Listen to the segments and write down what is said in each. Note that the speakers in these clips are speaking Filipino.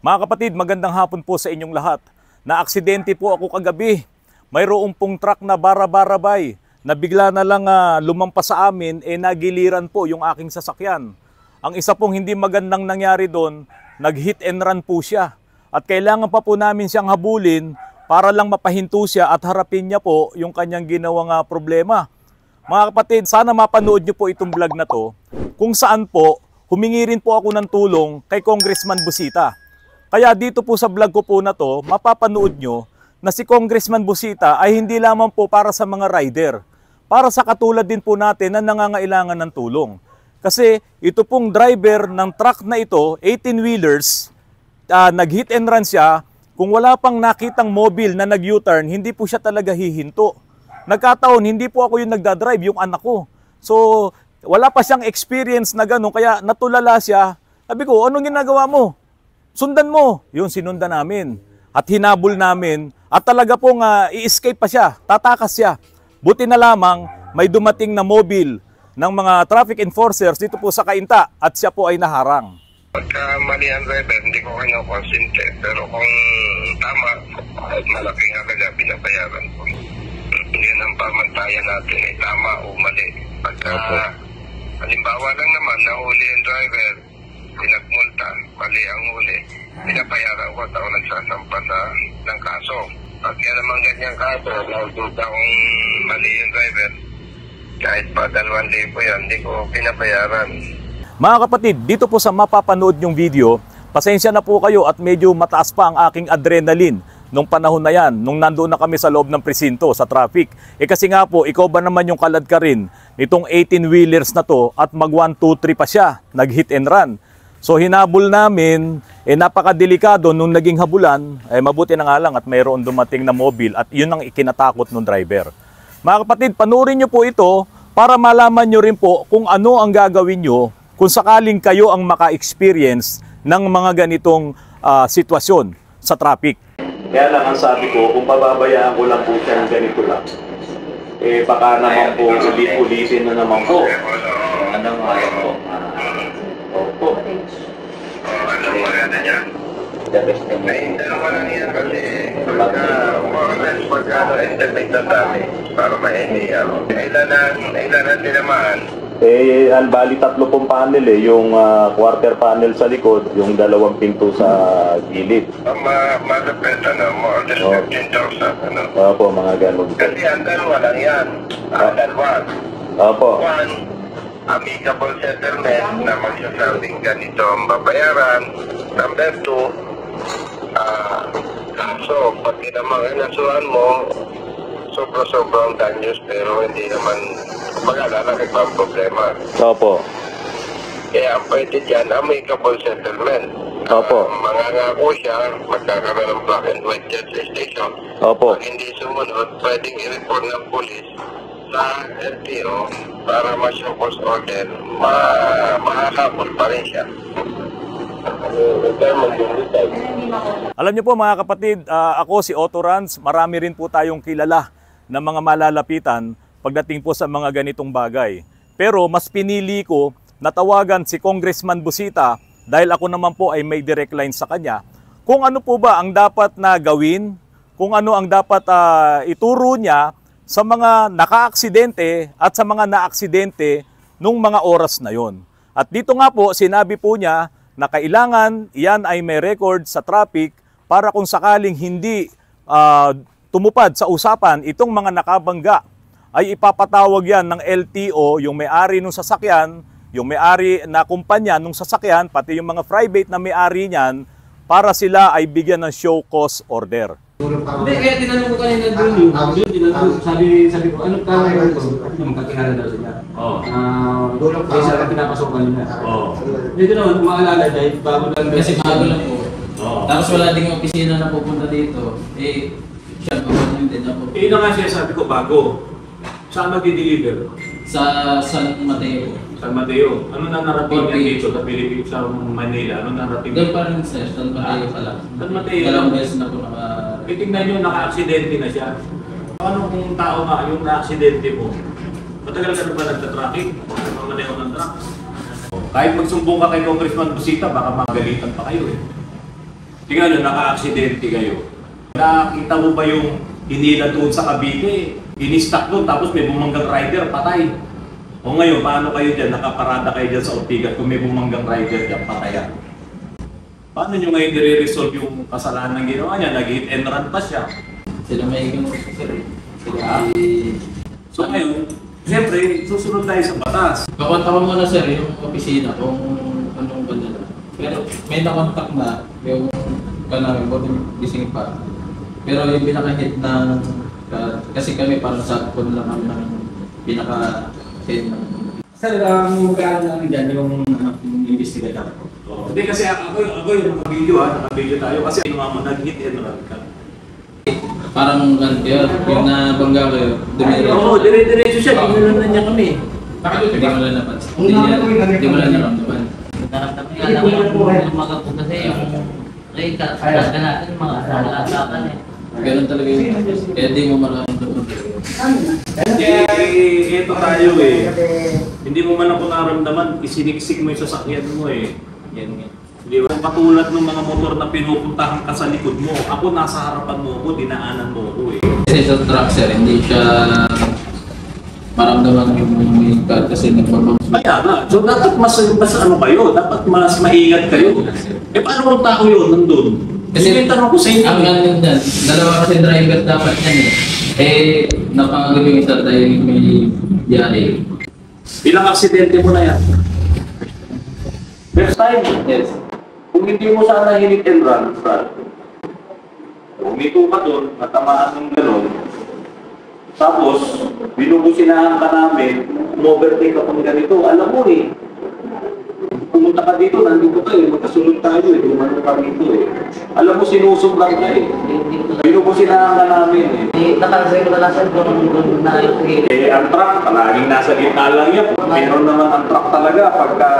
Mga kapatid, magandang hapon po sa inyong lahat. Na-aksidente po ako kagabi. Mayroong pong truck na bara-barabay na bigla na lang lumampas sa amin, nagiliran po yung aking sasakyan. Ang isa pong hindi magandang nangyari doon, nag-hit and run po siya. At kailangan pa po namin siyang habulin para lang mapahinto siya at harapin niya po yung kanyang ginawang problema. Mga kapatid, sana mapanood niyo po itong vlog na to, kung saan po humingi rin po ako ng tulong kay Congressman Busita. Kaya dito po sa vlog ko po na to, mapapanood nyo na si Congressman Busita ay hindi lamang po para sa mga rider. Para sa katulad din po natin na nangangailangan ng tulong. Kasi ito pong driver ng truck na ito, 18-wheelers, nag-hit and run siya. Kung wala pang nakitang mobile na nag-U-turn, hindi po siya talaga hihinto. Nagkataon, hindi po ako yung nagdadrive, yung anak ko. So, wala pa siyang experience na gano'n, kaya natulala siya. Sabi ko, anong ginagawa mo? Sundan mo. Yun, sinundan namin. At hinabol namin. At talaga pong i-escape pa siya. Tatakas siya. Buti na lamang may dumating na mobile ng mga traffic enforcers dito po sa Cainta. At siya po ay naharang. Pagka mali ang driver, hindi ko kinukonsinte. Pero kung tama, kahit malaking halaga, binabayaran ko. Yun ang pamantayan natin. Tama o mali. Pagka halimbawa lang naman, nahuli yung driver, pinagmulta, mali ang huli, pinapayaran ko at ako nagsasampa ng kaso. Pag yan naman ganyang kaso, naududa kung mali yung driver, kahit pa 2,000 yan, hindi ko pinapayaran. Mga kapatid, dito po sa mapapanood yung video, pasensya na po kayo at medyo mataas pa ang aking adrenaline nung panahon na yan, nung nandoon na kami sa loob ng presinto, sa traffic. Kasi nga po, ikaw ba naman yung kalad ka rin nitong 18-wheelers na to at mag 1, 2, 3 pa siya, nag-hit and run. So hinabol namin, napakadelikado nung naging habulan, mabuti na nga lang at mayroon dumating na mobile at yun ang ikinatakot ng driver. Mga kapatid, panoorin nyo po ito para malaman nyo rin po kung ano ang gagawin nyo kung sakaling kayo ang maka-experience ng mga ganitong sitwasyon sa traffic. Kaya lang ang sabi ko, kung pababayaan ko lang po siya ng ganito lang, baka naman po ulit-ulitin na naman po. Ano nga po? Opo. Ano mo yan na yan? May dalawa lang yan kasi pagka internet na dami para ma-NAR. Nailanan din naman. Bali 3 pong panel yung quarter panel sa likod, yung 2 pinto sa gilid. Malapit more or less 15,000 Opo, mga ganun. Kasi ang dalawa lang yan. Ang dalawa. Opo. One, amicable settlement na magsasabing ganito ang babayaran. Number 2, kaso pag kinamang mo, sobrang danyos pero hindi naman mag-alala pa ang problema. Opo. Kaya ang pwede dyan, amicable settlement. Opo. Mangangako siya, magkakaroon ng black and white dyan sa station. Opo. Pag hindi sumunod, pwedeng i-report ng police sa LTO para ma-show cause order, makakapon pa rin siya. Alam niyo po mga kapatid, ako si Otto Ranz, marami rin po tayong kilala na mga malalapitan pagdating po sa mga ganitong bagay. Pero mas pinili ko na tawagan si Congressman Busita dahil ako naman po ay may direct line sa kanya. Kung ano po ba ang dapat na gawin, kung ano ang dapat ituro niya sa mga naka-aksidente at sa mga na-aksidente nung mga oras na yon. At dito nga po, sinabi po niya na kailangan iyan ay may record sa traffic para kung sakaling hindi tumupad sa usapan itong mga nakabangga, ay ipapatawag yan ng LTO, yung may-ari ng sasakyan, yung may-ari na kumpanya ng sasakyan, pati yung mga private na may-ari niyan, para sila ay bigyan ng show cause order. Hindi, kaya tinanong ko kanina doon sabi ko, ano tawag ko? Kasi magkakilala daw sila. Kaya sa pinapasok kanina. Dito naman, maalala dahil bago lang. Kasi bago lang po. Tapos wala ding opisina na pupunta dito. Siya po, yung din ako. Yun na nga siya sabi ko, bago. Saan mag-deliver? Sa San Mateo. San Mateo. Ano na narating niya dito sa Pilipinas, sa Manila? Ano na narating? Doon pa rin sir, San Mateo pa lang. San Mateo? Dalawang beses na po Tingnan nyo, naka-aksidente na siya. Ano kung tao nga yung na-aksidente mo? Matagal ka na ba nagtatraffic? Mamaneho ng truck? Kahit magsumbong ka kay Congressman Busita, baka magalitan pa kayo eh. Tingnan nyo, naka-aksidente kayo. Nakita mo ba yung hinila doon sa Cavite? Ini-stack doon, tapos may bumanggang rider, patay. O ngayon, paano kayo dyan? Nakaparada kayo dyan sa Ortigas, kung may bumanggang rider dyan, patayan. Paano nyo ngayon i-resolve yung kasalanan ng ginawa niya? Nag-hit and run pa siya. Sila may ganun sir. Ah. So ngayon, siyempre, susunod tayo sa batas. Kakontak ko muna sir yung opisina kung anong banda na. Pero may nakontak na yung kanami mo gising pa. Pero yung pinaka-hit ng kasi kami parang sa phone lang kami ng pinaka-hit ng Sir, magkano lang dyan yung investigator ko? Hindi kasi ako yung naka-video tayo kasi mo nag-hit and run ka. parang yung nabangga kayo. Oo, dire-diretso siya, ginanon na niya kami. Hindi mo lang napansin. Hindi mo lang naramdaman. Naramdaman nga lang yung mga po kasi yung rate talaga natin yung mga asala-asakan eh. Ganun talaga yun. Kaya di mo maramdaman. Ito tayo eh. Hindi mo man ako naramdaman, isiniksik mo yung sasakyan mo eh. Yan nga. Di ba? Katulad ng mga motor na pinupuntahan ka sa likod mo, ako nasa harapan mo ako, dinaanan mo ako eh. Kasi sa truck sir, hindi siya maramdaman yung car kasi nagpapang. Kaya nga, so dapat mas ano kayo, dapat mas maingat kayo. Eh paano kung tao yun nandun? Kasi yung tanong ko sa inyo. Ang ano yun dyan, dalawa kasi driver dapat yan eh. Napangagawin isa dahil may diary. Ilang aksidente mo na yan? First time? Yes. Kung hindi mo sana hinit and run, umito ka doon, natamaan ng gano'n, tapos, binubusinahan ka namin, umovertake ka pang ganito, alam mo eh, pumunta ka dito, nandito ka eh, magkasunod tayo eh, dumano ka dito eh. Alam mo, sinusublang ka eh. Binubusinahan ka namin eh. Nakasay ko na lang sir kung naayos eh. Eh, ang truck, palaging nasa gitna lang yan. Meron naman ang truck talaga pagka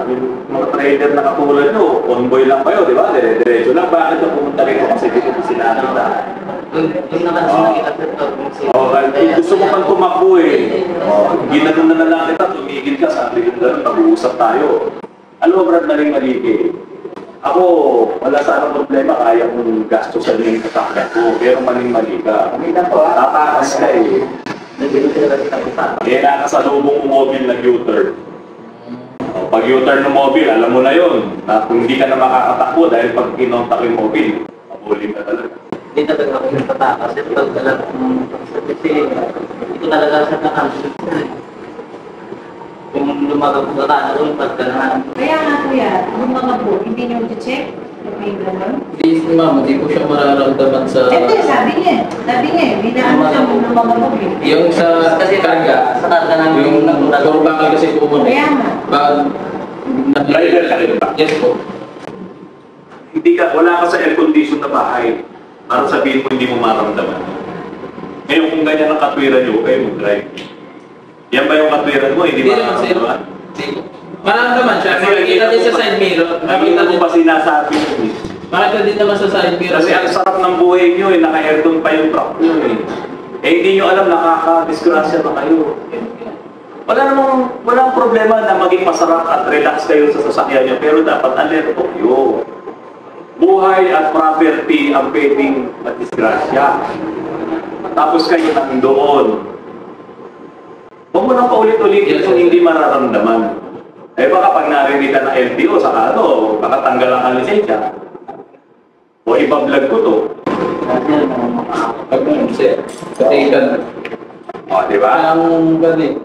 yung mga trader na katulad nyo, convoy lang kayo, di ba? Dire-diretso lang. Bakit yung pumunta rin kasi dito sinabi na? Yung nakasay nakita sir to. Gusto mo pang tumakbo eh. Ginano na lang kita, tumigil ka, sabi ko gano'n, mag-uusap tayo. Alam mo, Brad, naling maliki. Ako, wala sana problema, kaya kong gasto sa ling katakyan ko. Pero maling-mali ka. Tatakas ka eh. Kaya nakasalubong mo mobile na U-turn. Pag U-turn ng mobile, alam mo na yun. Na kung hindi ka na makakatakbo dahil pag kinontak yung mobile, mabuling ka talaga. Hindi talaga ako yung tatakas. Ito talaga kasi ito talaga sa nakansip. Yung lumagap ko ka doon, pagkanahan. Kaya nga kuya, yung mga po, hindi nyo check may gano'n? Hindi, ma'am, hindi ko siya mararamdaman sa... Ito, sabi niya, hindi na ano siya ng mga po. Yung sa karga, Sa karga namin yung bakal kasi pumunta. Kaya nga. Pag... Driver ka rin ba? Yes po. Hindi ka, wala ka sa air condition na bahay. Para sabihin mo hindi mo maramdaman. Ngayon kung ganyan ang katwiran nyo, kayo mag-drive. Yan ba yung katwiran mo? Hindi maramdaman? Maramdaman siya. Makikita din sa side mirror. Nakita mo pa sinasabi mo eh. Makikita din naman sa side mirror. Kasi ang sarap ng buhay nyo eh, naka-aircon pa yung truck nyo eh. Eh hindi nyo alam, nakaka-disgrasya na kayo. Walang problema na maging masarap at relax kayo sa sasakyan nyo, pero dapat alerto kayo. Buhay at property ang pwedeng madisgrasya. Tapos kayo nandoon. Huwag mo nang paulit-ulit kung hindi mararamdaman. Eh baka pag narinig ka ng LTO, saka ano, baka tanggalan ang lisensya. O iba-vlog ko to. Katikan. O, di ba? Ang gani.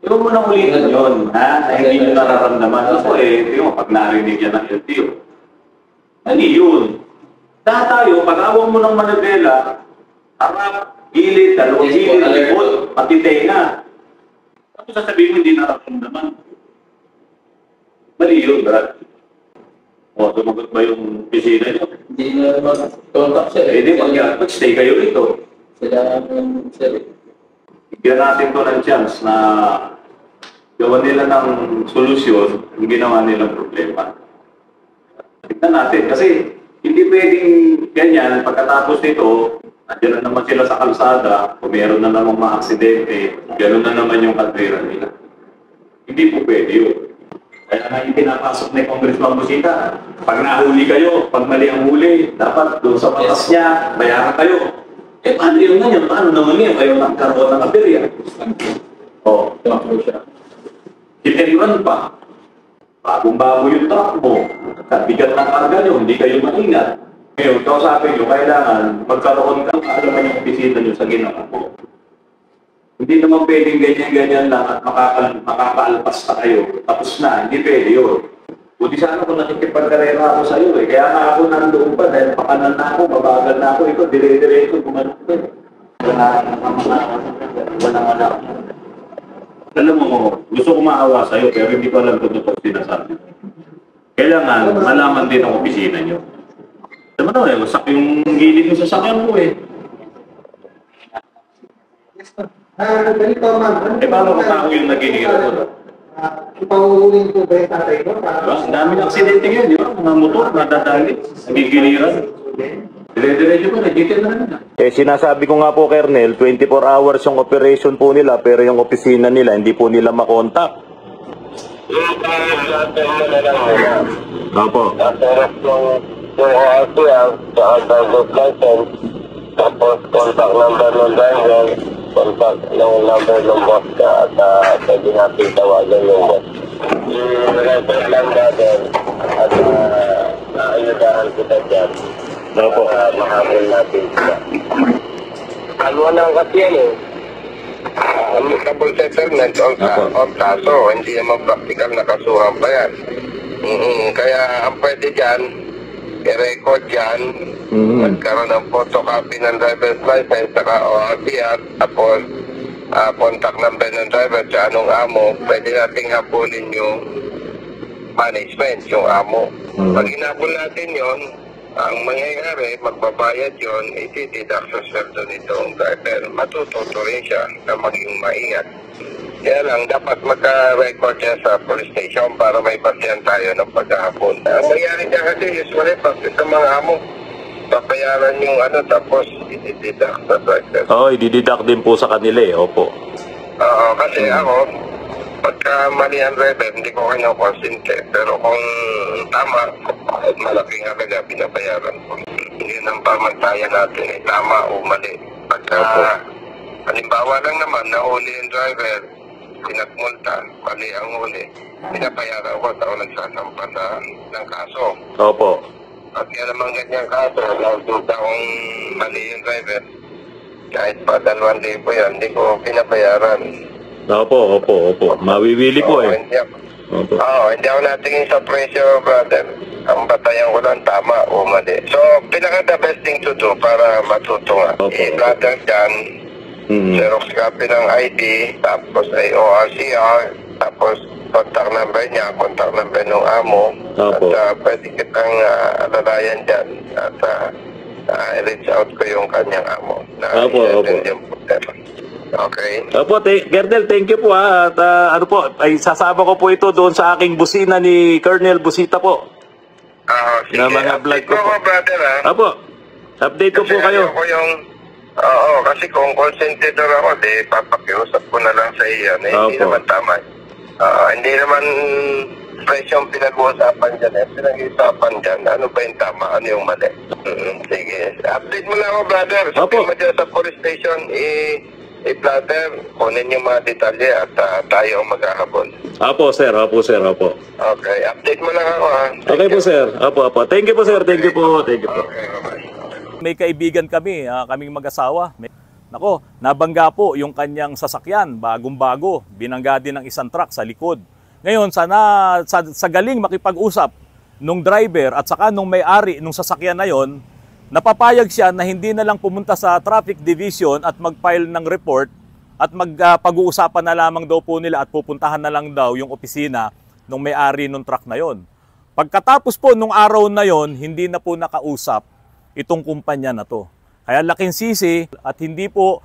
Huwag mo nang ulitin yun, ha? Na hindi nyo nararamdaman. Ako eh, yung pag narinig yan ng LTO. Ano yun? Dahil tayo, pag-awang mo ng manabela, harap, gilid, dalawang gilid, likod, pati tenga. Ano sasabihin mo hindi nararamdaman? Mali yun, Brad. O, sumagot ba yung pisina nyo? Hindi na mag-contact siya. Eh, di, mag-stay kayo rito. Sila sir. Bigyan natin to ng chance na gawa nila ng solusyon yung ginawa nilang problema. Tignan natin. Kasi hindi pwedeng ganyan. Pagkatapos nito, nandiyan na naman sila sa kalsada, kung meron na namang mga aksidente, gano'n na naman yung katwiran nila. Hindi po pwede yun. Kaya nga yung pinapasok ni Congressman Busita, pag nahuli kayo, pag mali ang huli, dapat doon sa batas niya, bayaran kayo. Eh, paano yun ganyan? Paano naman yun? Kayo nagkaroon ng aberya. Oo, tumakbo siya. Titiruan pa. Bagong-bago yung truck mo. Bigat ng karga nyo, hindi kayo maingat. Ngayon, kausapin nyo, kailangan magkaroon ka, alam mo yung bisita nyo sa ginawa mo. Hindi naman pwedeng ganyan-ganyan lang at makakaalpas na kayo. Tapos na, hindi pwede yun. Buti sana kung nakikipagkarera ako sa iyo eh. Kaya nga ako nandoon pa dahil pakanan na ako, mabagal na ako. Ikaw, dire-diretso gumano ko eh. Wala. Alam mo, gusto ko maawa sa iyo pero hindi ko alam kung ito sinasabi. Kailangan malaman din ang opisina nyo. Alam mo na eh, wasak yung gilid ng sasakyan ko eh. Ganito, ma'am. Eh, paano kung tao yung naginira ko? Ipahuhulin po ba yung tatay mo? Diba? Ang dami ng aksidente ngayon, di ba? Mga motor, nadadali, nagigiliran. Dire-diretso ko, nagitin na rin. Eh, sinasabi ko nga po, Kernel, 24 hours yung operation po nila, pero yung opisina nila, hindi po nila makontak. Opo. Tapos contact number ng driver, contact ng number ng boss ka at pwede natin tawagan yung boss. I-refer lang natin at naayudahan kita dyan. Opo. Mahabol natin sila. Ano nang kasi yan eh? Amicable settlement o kaso, hindi naman practical na kasuhan pa yan. Kaya ang pwede dyan, i-record dyan, magkaroon ng photocopy ng driver's license, saka ORCR, tapos contact number ng driver sa anong amo, pwede nating habulin yung management, yung amo. Pag hinabol natin yon, ang mangyayari, magbabayad yon, iti-deduct sa sweldo nitong driver. Matututo rin siya na maging maingat. Kaya lang, dapat magka-record niya sa police station para may basihan tayo ng pagkahapon. Ang nangyari niya kasi, usually, pag sa mga amo, papayaran yung tapos i-deduct sa driver. Oo, i-deduct din po sa kanila eh, opo. Oo, kasi ako, pagka mali ang driver, hindi ko kinukonsinte. Pero kung tama, malaking halaga binabayaran ko. Yun ang pamantayan natin eh, tama o mali. Pagka, halimbawa lang naman, nahuli yung driver, pinagmulta, mali ang huli, pinapayaran ko at ako nagsasampa ng kaso. Opo. At yan naman ganyang kaso, nagduda kung mali yung driver, kahit pa 2,000 yan, hindi ko pinabayaran. Opo. Mawiwili po eh. Opo. Hindi ako natingin sa presyo, brother. Ang batayan ko lang tama o mali. So, pinaka the best thing to do para matuto nga. I-brother dyan, Xerox copy ng ID, tapos ay ORCR, tapos contact number niya, contact number ng amo. Opo. At pwede kitang alalayan dyan at i-reach out ko yung kanyang amo. Opo. Yung problema. Okay. Opo, Kernel, thank you po ha. At ay sasama ko po ito doon sa aking busina ni Colonel Busita po. Sige. Na mga vlog ko po. Brother, ha? Opo, update ko po kayo. Kasi kung consentidor ako, papakiusap ko na lang sa iyo. Hindi naman tama. Hindi naman presyong pinag-uusapan dyan. Pinag-uusapan dyan. Ano ba yung tama? Ano yung mali? Sige. Update mo na ako, brother. Sabi mo dyan sa police station, i-platter, kunin yung mga detalye at tayo ang maghahabol. Opo, sir. Okay. Update mo lang ako, ha? Okay po, sir. Opo. Thank you po, sir. Thank you po. Okay, bye-bye. May kaibigan kami, kaming mag-asawa. Nako, nabangga po yung kanyang sasakyan, bagong-bago. Binangga din ng isang truck sa likod. Ngayon, sa galing makipag-usap nung driver at saka nung may-ari nung sasakyan na yon, napapayag siya na hindi na lang pumunta sa traffic division at mag-file ng report at magpag-uusapan na lamang daw po nila at pupuntahan na lang daw yung opisina nung may-ari nung truck na yon. Pagkatapos po nung araw na yon, hindi na po nakausap itong kumpanya na to. Kaya laking sisi at hindi po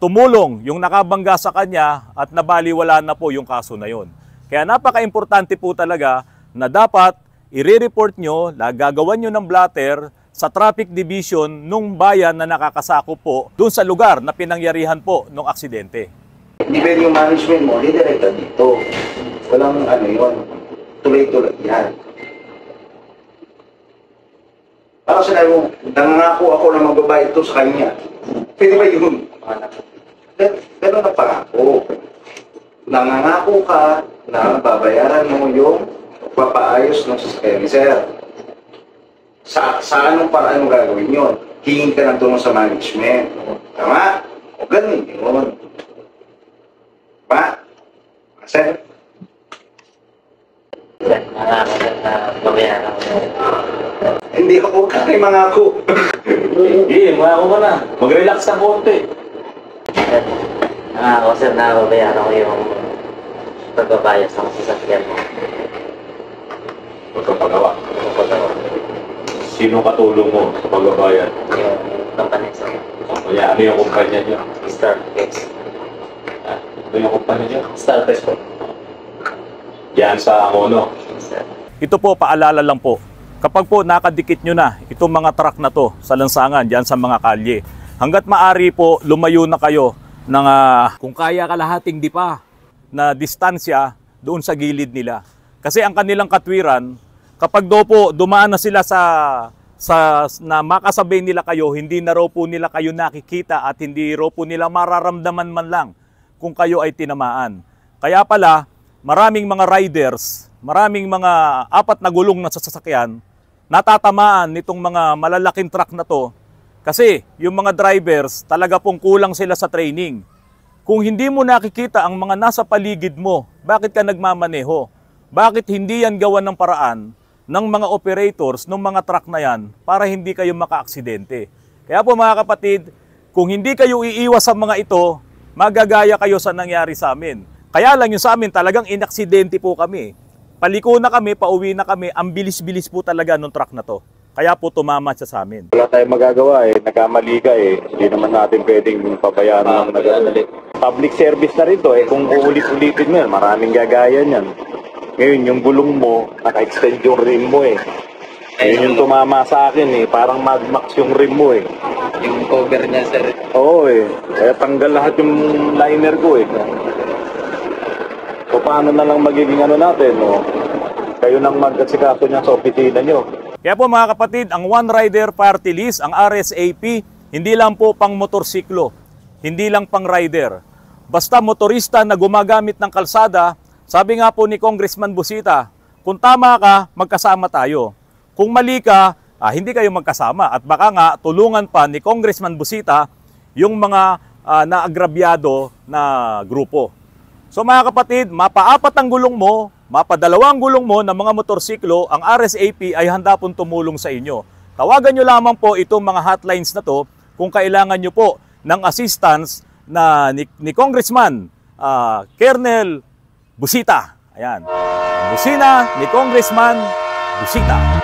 tumulong yung nakabangga sa kanya at nabaliwala na po yung kaso na yon. Kaya napaka-importante po talaga na dapat i-report nyo, gagawan nyo ng blatter sa traffic division nung bayan na nakakasakop po dun sa lugar na pinangyarihan po ng aksidente. Hindi pwede yung management mo, didirekta dito. Walang ano yun. Tuloy-tuloy yan. Ako sinabi mo, nangako ako na magbabayad ito sa kanya. Pwede ba yun? Pero napangako. Nangangako ka na babayaran mo yung papaayos ng sasakyan ni sir. Sa anong paraan mo gagawin yun? Hingin ka ng tulong sa management. Tama? O ganun yun. Ba? Sir? Babayaran ko. Hindi ako kaya mangako. Sige, mangako ka na. Mag-relax ka konti. Ako sir, nababayaran ko yung pagbabayas ng sasakyan mo. Pagpapagawa. Sino katulong mo sa pagbabayad? Yung company sir. Kaya ano yung kumpanya niyo? Startex. Ano yung kumpanya niyo? Startex po. Diyan sa Angono. Sir. Ito po, paalala lang po. Kapag po nakadikit nyo na itong mga truck na to sa lansangan, diyan sa mga kalye, hanggat maaari po, lumayo na kayo ng kung kaya kalahating dipa na distansya doon sa gilid nila. Kasi ang kanilang katwiran, kapag do po dumaan na sila na makasabay nila kayo, hindi na raw po nila kayo nakikita at hindi raw po nila mararamdaman man lang kung kayo ay tinamaan. Kaya pala, maraming mga riders, maraming mga apat na gulong na sasakyan, natatamaan nitong mga malalaking truck na to kasi yung mga drivers talaga pong kulang sila sa training. Kung hindi mo nakikita ang mga nasa paligid mo, bakit ka nagmamaneho? Bakit hindi yan gawan ng paraan ng mga operators ng mga truck na yan para hindi kayo maka-aksidente? Kaya po mga kapatid, kung hindi kayo iiwas sa mga ito, magagaya kayo sa nangyari sa amin. Kaya lang yung sa amin talagang inaksidente po kami. Paliko na kami, pauwi na kami, ang bilis-bilis po talaga nung truck na to. Kaya po tumama siya sa amin. Wala tayong magagawa nagkamali ka Hindi naman natin pwedeng pabayaan ng nagkamali. Public service na rin to kung uulit-ulitin mo yan, maraming gagaya niyan. Ngayon yung gulong mo, naka-extend yung rim mo Ngayon yung tumama sa akin parang Mad Max yung rim mo Yung cover niya sir. Oo kaya tanggal lahat yung liner ko So paano na lang magiging ano natin Kayo nang mag-asikaso niya sa opisina nyo. Kaya po mga kapatid, ang One Rider Party List, ang RSAP, hindi lang po pang motorsiklo, hindi lang pang rider. Basta motorista na gumagamit ng kalsada, sabi nga po ni Congressman Busita, kung tama ka, magkasama tayo. Kung mali ka, hindi kayo magkasama. At baka nga, tulungan pa ni Congressman Busita yung mga naagrabyado na grupo. So mga kapatid, mapaapat ang gulong mo, mapadalawang gulong mo ng mga motorsiklo, ang RSAP ay handa pong tumulong sa inyo. Tawagan nyo lamang po itong mga hotlines na to kung kailangan nyo po ng assistance na ni Congressman Colonel Busita. Ayan. Busina ni Congressman Busita.